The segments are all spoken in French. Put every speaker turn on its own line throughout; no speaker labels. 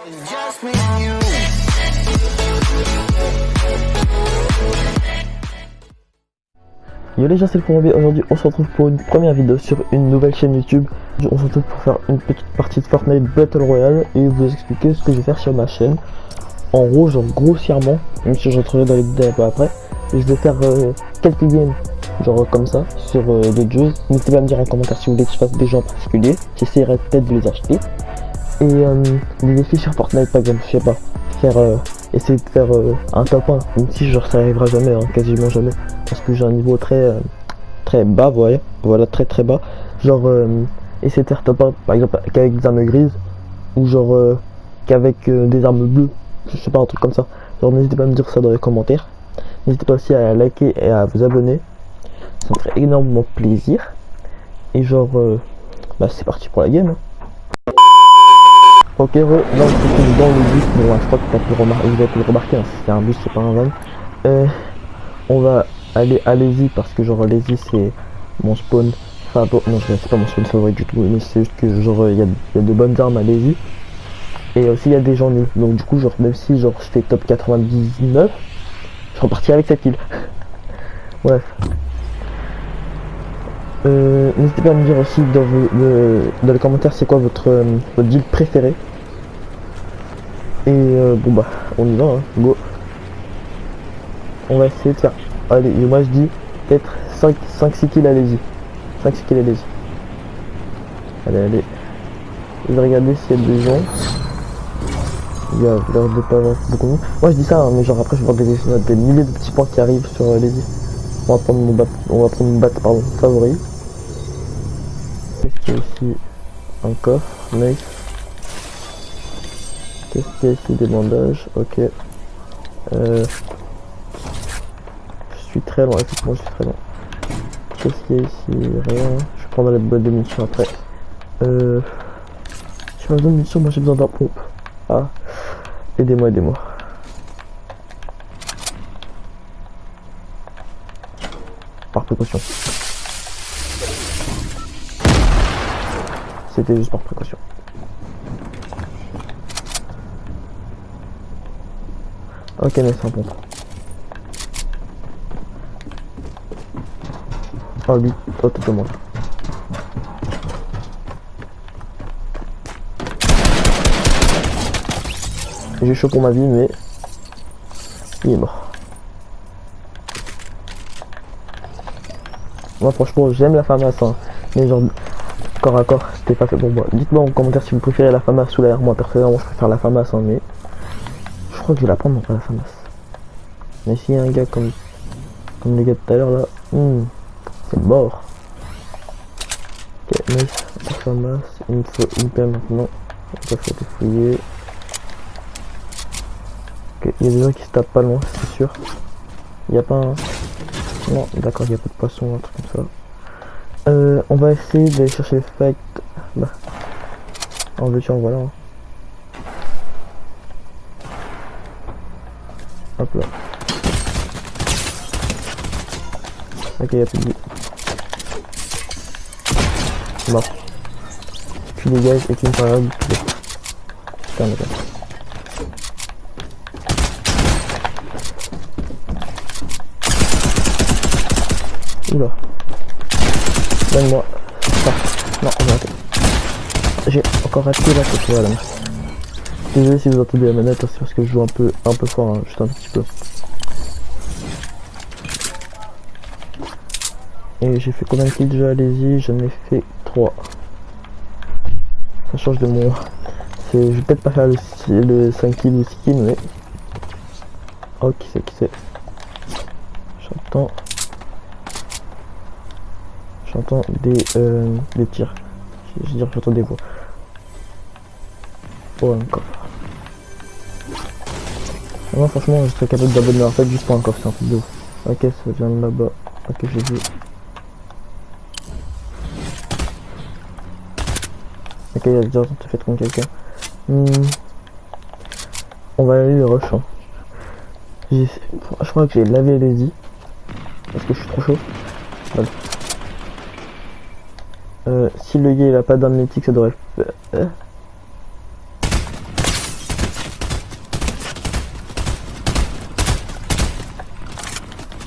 Yo les gens, c'est le Fourbi. Aujourd'hui on se retrouve pour une première vidéo sur une nouvelle chaîne YouTube. On se retrouve pour faire une petite partie de Fortnite Battle Royale et vous expliquer ce que je vais faire sur ma chaîne. En gros, genre grossièrement, même si je rentrerai dans les détails un peu après, je vais faire quelques games genre comme ça sur d'autres jeux. N'hésitez pas à me dire en commentaire si vous voulez que je fasse des jeux en particulier. J'essaierai peut-être de les acheter. Et des défis sur Fortnite par exemple, je sais pas, faire essayer de faire un top 1, même si genre ça arrivera jamais, hein, quasiment jamais, parce que j'ai un niveau très bas, voilà, très bas, genre essayer de faire top 1 par exemple qu'avec des armes grises, ou genre qu'avec des armes bleues, je sais pas, un truc comme ça. Genre n'hésitez pas à me dire ça dans les commentaires, n'hésitez pas aussi à liker et à vous abonner, ça me ferait énormément plaisir. Et genre bah c'est parti pour la game, hein. Ok, là on se retrouve dans le bus. Bon, je crois que vous avez pu le remarquer, hein, c'est un bus, c'est pas un van. On va aller à Lazy parce que genre Lazy c'est mon spawn. Enfin bon, non, c'est pas mon spawn favori du tout, mais c'est juste que genre il y a de bonnes armes à Lazy. Et aussi il y a des gens nuls. Donc du coup genre même si genre je fais top 99, je suis reparti avec cette kill. Bref. N'hésitez pas à me dire aussi dans les commentaires c'est quoi votre guild préféré. Et bon bah on y va, hein. Go. On va essayer de faire, allez, moi je dis peut-être 5-6 kills à Lazy. 5-6 kills à Lazy. Allez. Je vais regarder s'il y a des gens. Il y a l'air de pas avoir beaucoup de monde. Moi je dis ça, hein, mais genre après je vois des milliers de petits points qui arrivent sur Lazy. On va prendre mon bat favori. Qu'est-ce qu'il y a ici? Un coffre, nice. Qu'est-ce qu'il y a ici? Des bandages, ok. Je suis très loin, effectivement je suis très loin. Qu'est-ce qu'il y a ici? Rien. Je vais prendre la boîte de munitions après. Je suis pas besoin de munitions, moi j'ai besoin d'un pompe. Ah, aidez-moi. Par précaution. C'était juste par précaution. Ok, mais c'est un pompe. Oh lui, totalement. J'ai chaud pour ma vie, mais il est mort. Moi franchement j'aime la FAMAS, hein, mais genre corps à corps c'était pas fait pour moi. Dites-moi en commentaire si vous préférez la FAMAS ou la R. Moi personnellement je préfère la FAMAS, hein, mais je crois que je vais la prendre après la FAMAS. Mais s'il y a un gars comme les gars de tout à l'heure là, c'est mort. Ok, nice, la FAMAS, il me faut une paire maintenant. Il faut fouiller. Ok, il y a des gens qui se tapent pas loin, c'est sûr. Il n'y a pas un... Non, d'accord, il n'y a pas de poisson, un truc comme ça. On va essayer d'aller chercher les fights. Bah, en veux-tu, en voilà. Hein. Hop là. Ok, il n'y a plus de vie. Mort. Tu dégages et tu me parles. Putain, d'accord. Oula. Donne-moi. Non, j'ai raté. J'ai encore raté la côté, voilà. Désolé si vous entendez la manette, c'est parce que je joue un peu fort, hein, juste un petit peu. Et j'ai fait combien de kills déjà? Allez-y, j'en ai fait 3. Ça change de mon... Je vais peut-être pas faire le 5 kills ou 6 kills, mais... Oh, qui c'est J'entends des tirs. Je veux dire, j'entends des voix. Oh, un coffre. Moi, franchement, je serais capable d'abonner en fait juste pour un coffre, c'est un truc de ouf. Ok, ça vient de là-bas. Ok, j'ai vu. Ok, il y a déjà te fait contre quelqu'un. On va aller le rush. Hein. Je crois que j'ai lavé les i. Parce que je suis trop chaud. Voilà. Si le gars il a pas d'arme mythique, ça devrait...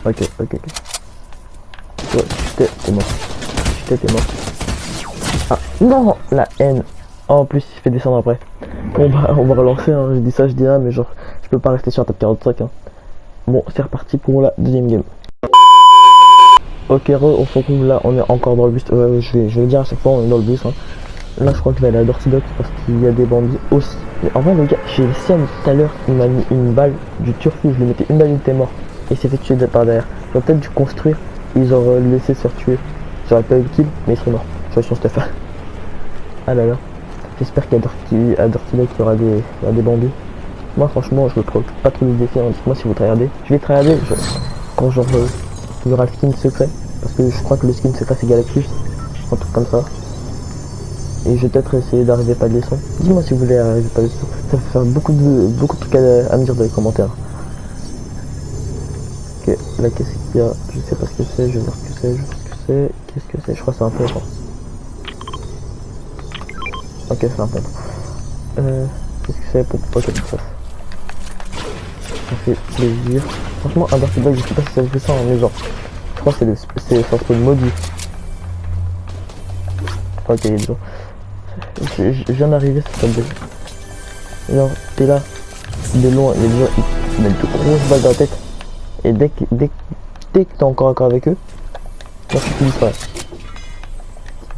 Ok, ok, ok. Ouais, t'es mort. T'es mort. Ah, non, la haine. Oh, en plus, il fait descendre après. Bon, bah, on va relancer, hein. Je dis ça, je dis là, mais genre, je peux pas rester sur la top 45, hein. Bon, c'est reparti pour la deuxième game. Ok, on se retrouve là, on est encore dans le bus. Je vais le dire à chaque fois, on est dans le bus, hein. Là, je crois que je vais aller à Dirty Dock parce qu'il y a des bandits aussi. Mais en vrai, les gars, j'ai laissé un tout à l'heure, il m'a mis une balle du turfu, je lui mettais une balle, il était mort. Et il s'est fait tuer par derrière. J'aurais peut-être dû construire, ils auraient laissé se faire tuer. J'aurais pas eu le kill, mais ils seraient morts. Je suis sur Stéphane. Ah là là. J'espère qu'à Dirty Dock, il y aura des bandits. Moi, franchement, je me préoccupe pas trop du défi. Hein. Dites-moi si vous tryhardez. Je vais tryharder quand genre il y aura le skin secret. Parce que je crois que le skin secret c'est Galactus. Un truc comme ça. Et je vais peut-être essayer d'arriver pas de leçon. Dis-moi si vous voulez arriver pas de leçon. Ça fait faire beaucoup de trucs à me dire dans les commentaires. Ok, là qu'est-ce qu'il y a? Je sais pas ce que c'est, je vais voir ce que c'est, Qu'est-ce que c'est? Je crois que c'est un pompe. Ok, c'est un pompe. Qu'est-ce que c'est? Ok, ça fait plaisir. Franchement, un Dirty Dock, je sais pas si ça vous fait ça, hein, mais genre, je crois que c'est un spawn maudit. Ok, il y a des gens. Je viens d'arriver, c'est pas bien. Genre, t'es là, de loin, il y a des gens, ils mettent de grosses balles dans la tête. Et dès que t'es encore à corps avec eux, là tu disparais.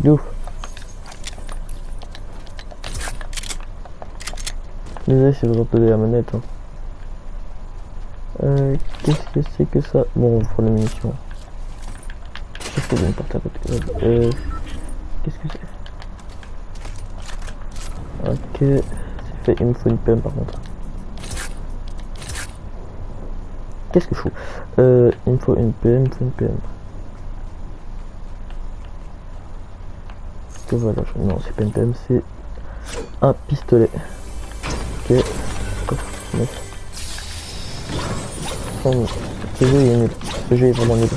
De ouf. Désolé si vous entendez la manette. Hein. Qu'est-ce que c'est que ça? Bon, on prend les munitions. Qu'est-ce que j'ai une porte à côté? Qu'est-ce que c'est? Ok, c'est fait, il me faut une PM par contre. Qu'est-ce que je fous? Il me faut une PM, Que voilà, non, c'est pas une PM, c'est un pistolet. Ok, coffre, neuf. Ce jeu il est nul, ce jeu est vraiment nul.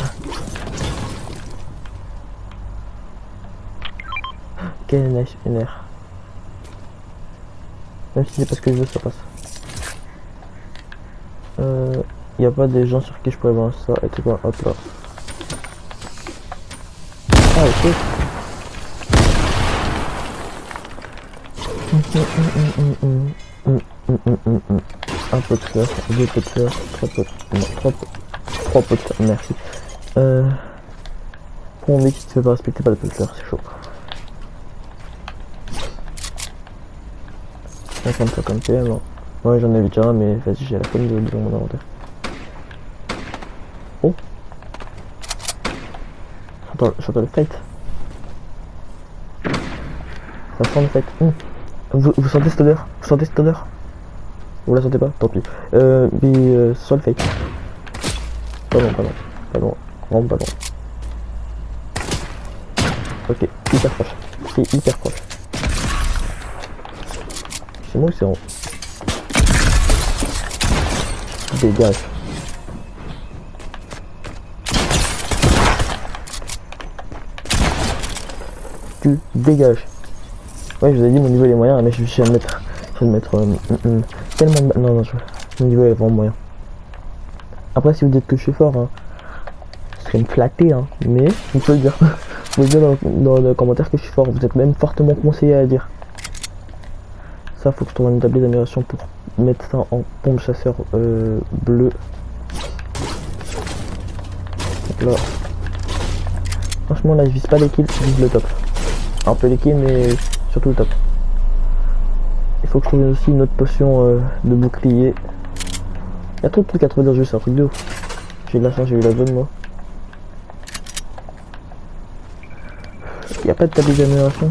Ok, nice, une air. Même si c'est pas ce que je veux, ça passe. Y a pas des gens sur qui je pourrais voir ça, et tout quoi, hop là. Ah ok. Un pot de fleurs, deux pots de fleurs, trois pots de fleurs, merci. Pour mon mec qui te fait pas respecter pas de pot de fleurs, c'est chaud. 50 PM, hein. Ouais j'en ai vu déjà un mais vas-y j'ai la peine de mon inventaire. Oh, j'entends le fight. Ça sent le fight. Vous sentez cette odeur? Vous sentez cette odeur? Vous la sentez pas? Tant pis. Mais soit le fake. Pas loin. Vraiment pas loin. Ok, hyper proche. C'est hyper proche. C'est moi ou c'est en... Dégage. Tu dégages. Ouais, je vous ai dit mon niveau il est moyen, mais je vais le mettre. Je vais le mettre tellement de... Non, mon niveau est vraiment moyen. Après, si vous dites que je suis fort, hein, ce serait me flatter, hein, mais vous pouvez le dire. Vous pouvez dire dans le commentaire que je suis fort. Vous êtes même fortement conseillé à dire. Ça, faut que je trouve une tablette d'amélioration pour mettre ça en pompe chasseur bleu. Là. Franchement, là, je vise pas les kills, je vise le top. Un peu les kills, mais surtout le top. Il faut que je trouve aussi une autre potion de bouclier. Il y a trop de trucs à trouver dans le jeu, c'est un truc de ouf. J'ai de la chance, j'ai eu la zone moi. Il n'y a pas de tablette d'amélioration.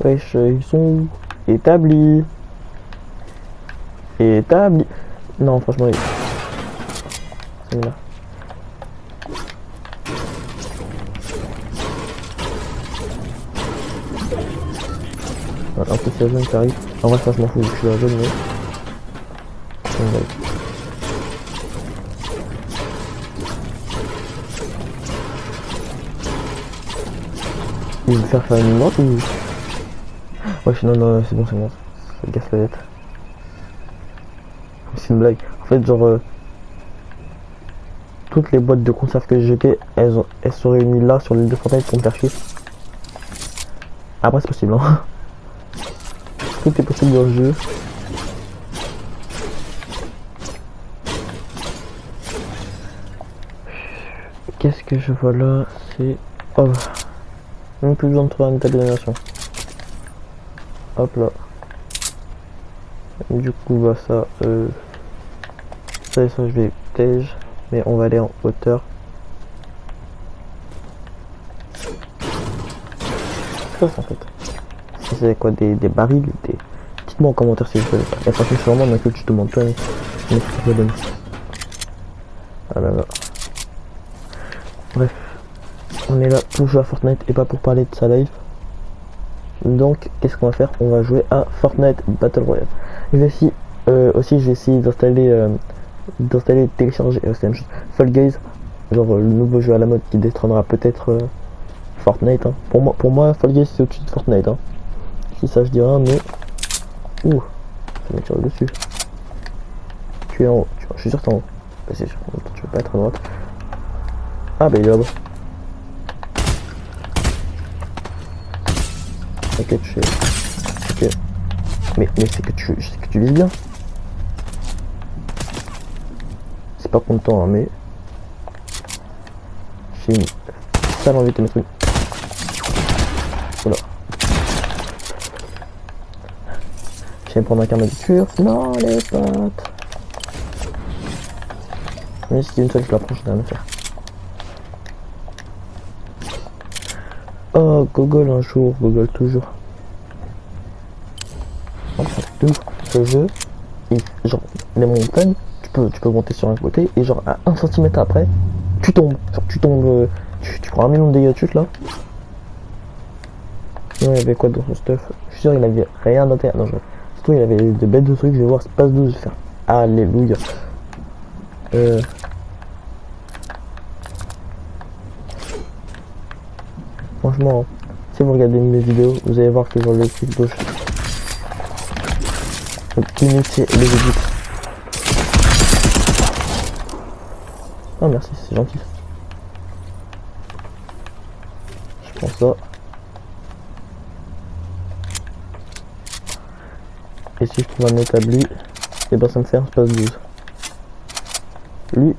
Wesh, ils sont établis. Non, franchement, c'est là. Un peu c'est la zone qui arrive. En vrai, ça je m'en fous, je suis la zone, mais. Il veut faire une montre ou. Ouais, non, c'est bon, c'est bon. Ça casse la tête. C'est une blague. En fait, genre, toutes les boîtes de conserve que j'ai jetées, elles sont réunies là sur l'île de Fortnite pour me faire chier. Après, c'est possible, hein. Tout est possible dans le jeu. Qu'est-ce que je vois là? C'est... Oh, même plus besoin de trouver un état d'animation. Hop là. Du coup, bah ça, ça je vais tège, mais on va aller en hauteur. Ça, en fait. C'est quoi, des barils, des... Dites-moi en commentaire si vous savez pas. Et parce que c'est vraiment d'un coup tu te demandes toi, mais je me donne. Ah là là. Bref, on est là pour jouer à Fortnite et pas pour parler de sa live. Donc, qu'est-ce qu'on va faire? On va jouer à Fortnite Battle Royale. Je vais essayer, aussi, je vais essayer d'installer, télécharger, c'est la même chose, Fall Guys, genre le nouveau jeu à la mode qui détrônera peut-être Fortnite. Hein. Pour moi, Fall Guys c'est au-dessus de Fortnite. Hein. Si ça, je dis rien, mais ouh, ça me tire dessus. Tu es en haut, je suis sûr que t'es en haut. Bah, c'est sûr, tu veux pas être à droite. Ah bah il est là-bas. Ok, tu sais. Ok. Mais c'est que tu vises bien. C'est pas content, hein, mais j'ai une sale envie de te mettre une. Voilà. Je vais prendre un carnet de tueur. Non, les potes. Mais si une seule, je l'approche, j'ai rien à faire. Oh, Gogol un jour, Gogol toujours. Ce jeu, genre, les montagnes, tu peux monter sur un côté et genre à 1 cm après, tu tombes. Genre tu tombes, tu prends un million de dégâts de chute là. Sinon il y avait quoi dans son stuff? Je suis sûr il avait rien d'intéressant. Non, surtout il avait des bêtes de trucs, je vais voir Space 12, je vais faire alléluia. Franchement, si vous regardez mes vidéos, vous allez voir que genre le clic gauche. Initier les édits. Oh merci, c'est gentil. Je prends ça. Et si je trouve un établi, et ben ça me fait un space 12.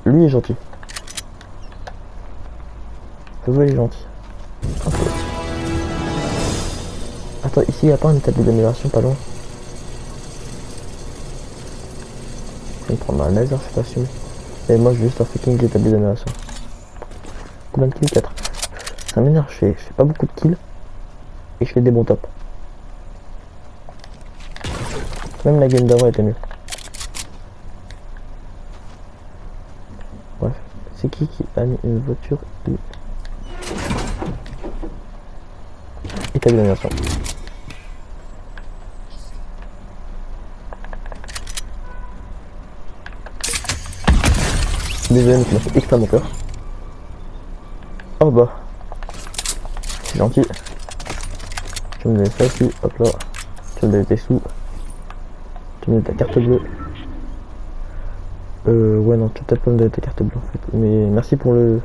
Lui est gentil. Je vois, il est gentil. Attends, ici il n'y a pas un établi d'amélioration pas loin. Je vais me prendre un laser, je suis pas sûr. Et moi je veux juste un fucking établi d'amélioration. Combien de kills? 4. Ça m'énerve, je fais pas beaucoup de kills. Et je fais des bons tops. Même la game d'avant était mieux. Bref, c'est qui a mis une voiture établi d'amélioration. Désolé, mais ça m'a fait extrêmement peur. Oh bah, c'est gentil. Tu me donnes ça aussi, hop là. Tu me donnes tes sous. Tu me donnes ta carte bleue. Ouais, non, tu peux peut-être pas me donner ta carte bleue en fait. Mais merci pour le.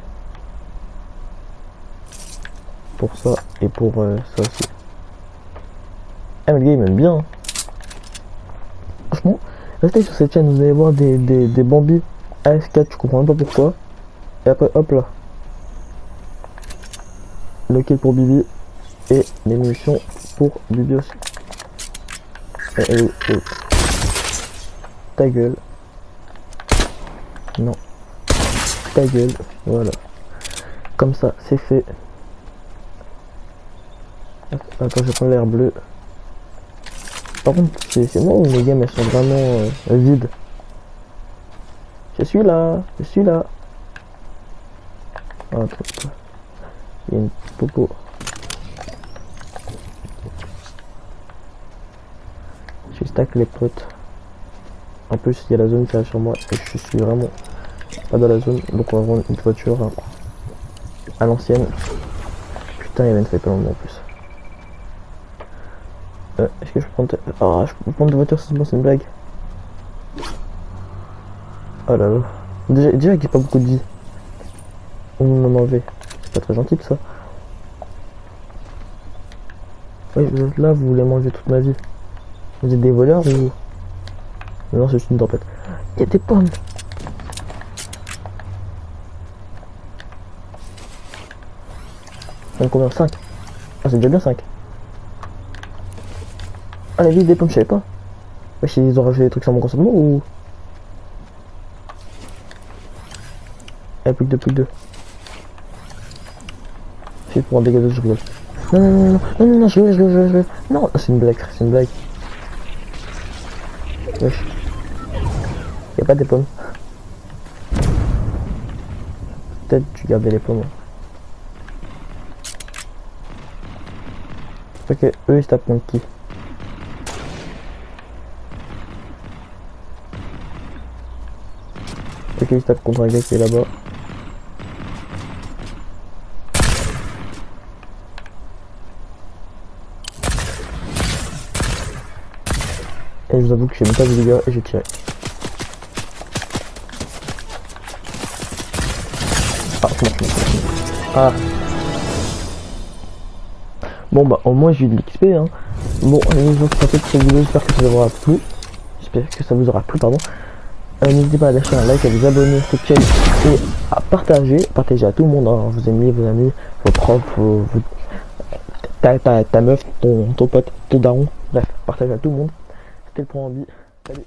Pour ça et pour ça aussi. Ah, mais le gars il m'aime bien. Hein. Franchement, restez sur cette chaîne, vous allez voir des Bambi AS4, je comprends même pas pourquoi. Et après, hop là. Le kill pour Bibi. Et les munitions pour Bibi aussi. Ta gueule. Non. Ta gueule. Voilà. Comme ça, c'est fait. Attends, je vais prendre l'air bleu. Par contre, c'est moi où les games elles sont vraiment vides. Je suis là. Ah, attends. Il y a une popo. Je stack les potes. En plus, il y a la zone qui est sur moi et je suis vraiment pas dans la zone. Donc, on va prendre une voiture hein, à l'ancienne. Putain, il y avait une feuille pas loin en plus. Est-ce que je peux prendre... Ah, je peux prendre de voiture, c'est bon, c'est une blague. Oh là là. Déjà qu'il n'y a pas beaucoup de vie. On m'en enlevé. C'est pas très gentil ça. Oui, vous êtes là, vous voulez manger toute ma vie. Vous êtes des voleurs ou... Non, c'est juste une tempête. Il y a des pommes. Combien? 5. Ah, c'est déjà bien 5. Ah, la vie des pommes, je savais pas. Wesh, ils ont rajouté des trucs sur mon consommement ou... Eh, plus que 2, plus que 2. C'est pour un dégât de je rigole. Non, je rigole. Non, c'est une blague, c'est une blague. Wesh. Y'a pas des pommes. Peut-être tu gardais les pommes. Ok, eux ils se tapent contre qui? Ok, ils se tapent contre un gars qui est là-bas. Et je vous avoue que j'ai même pas vu les gars et j'ai tiré. Ah, ah. Bon bah au moins j'ai eu de l'XP hein. Bon les autres ça fait pour cette vidéo, j'espère que ça vous aura plu. J'espère que ça vous aura plu pardon. N'hésitez pas à lâcher un like, à vous abonner à cette chaîne et à partager à tout le monde, hein, vos amis, vos profs, ta meuf, ton pote, ton daron, bref, partagez à tout le monde. C'était le point en vie. Salut.